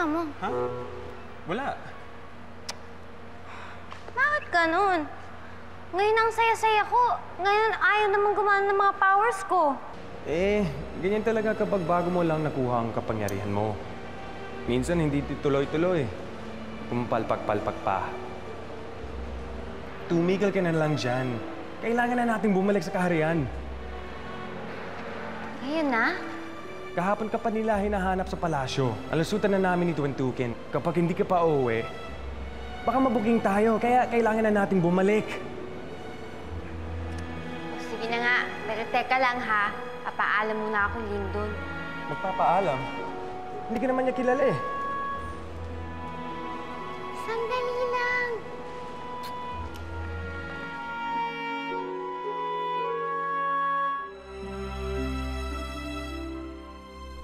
mo? Ha? Wala. Bakit ganun? Ngayon ang saya-saya ko. Ngayon ayaw naman gumana ng mga powers ko. Ganyan talaga kapag bago mo lang nakuha ang kapangyarihan mo. Minsan hindi tuloy-tuloy. Pumpalpak-palpak pa. Tumigil ka na lang dyan. Kailangan na nating bumalik sa kaharian. Ngayon na? Kahapon ka pa nila hinahanap sa palasyo. Alasutan na namin ni Tuantukin. Kapag hindi ka pa uuwi, baka mabuking tayo. Kaya kailangan na nating bumalik. Sige na nga. Pero teka lang ha. Papaalam muna ako, Lindon. Magpapaalam? Hindi ka naman niya kilala eh. Sandali lang.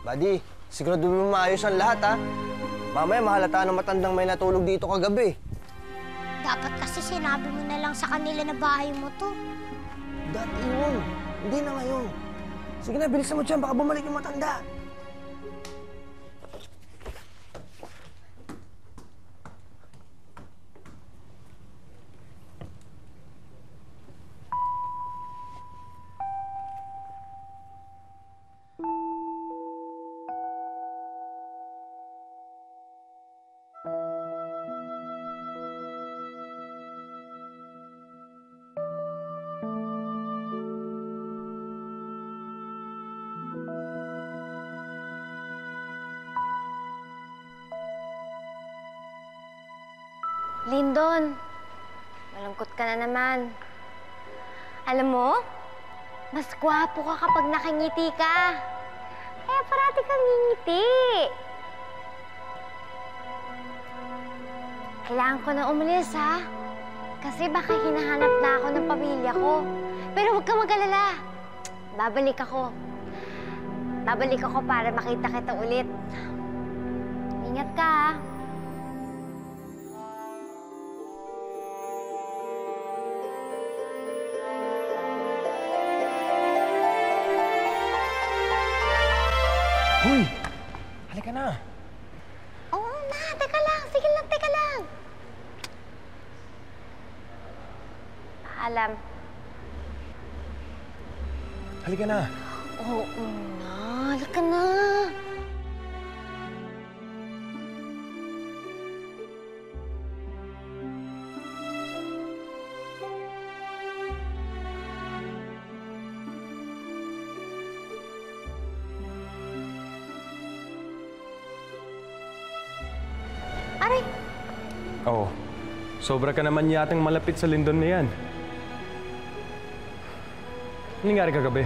Buddy, sigurado mo maayos ang lahat, ha? Mamaya mahalata ng matandang may natulog dito kagabi. Dapat kasi sinabi mo na lang sa kanila na bahay mo to. Dati yun. Hindi na ngayon. Sige na, bilisan mo dyan. Baka bumalik yung matanda. Lindon, malungkot ka na naman. Alam mo, mas gwapo ka kapag nakangiti ka. Kaya parati kang ngingiti. Kailangan ko na umalis, ha? Kasi baka hinahanap na ako ng pamilya ko. Pero huwag ka mag-alala. Babalik ako. Babalik ako para makita kita ulit. Ingat ka, ha? Hoy! Halika na! Oo na, teka lang. Sige lang, teka lang. Paalam. Halika na! Oo na, halika na. Aray! Oo. Sobra ka naman yatang malapit sa Lindon na yan. Anong nangyari kagabi?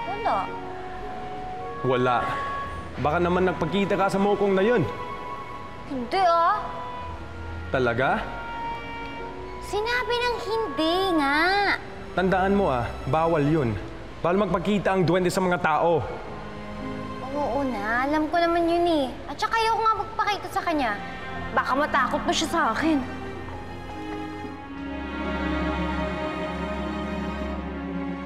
Wala. Wala. Baka naman nagpagkita ka sa mokong na yun. Hindi, ah. Talaga? Sinabi ng hindi nga. Tandaan mo bawal yun. Bawal magpakita ang duwende sa mga tao. Oo na, alam ko naman yun eh. At saka ayoko nga magpakita sa kanya. Baka matakot pa siya sa akin.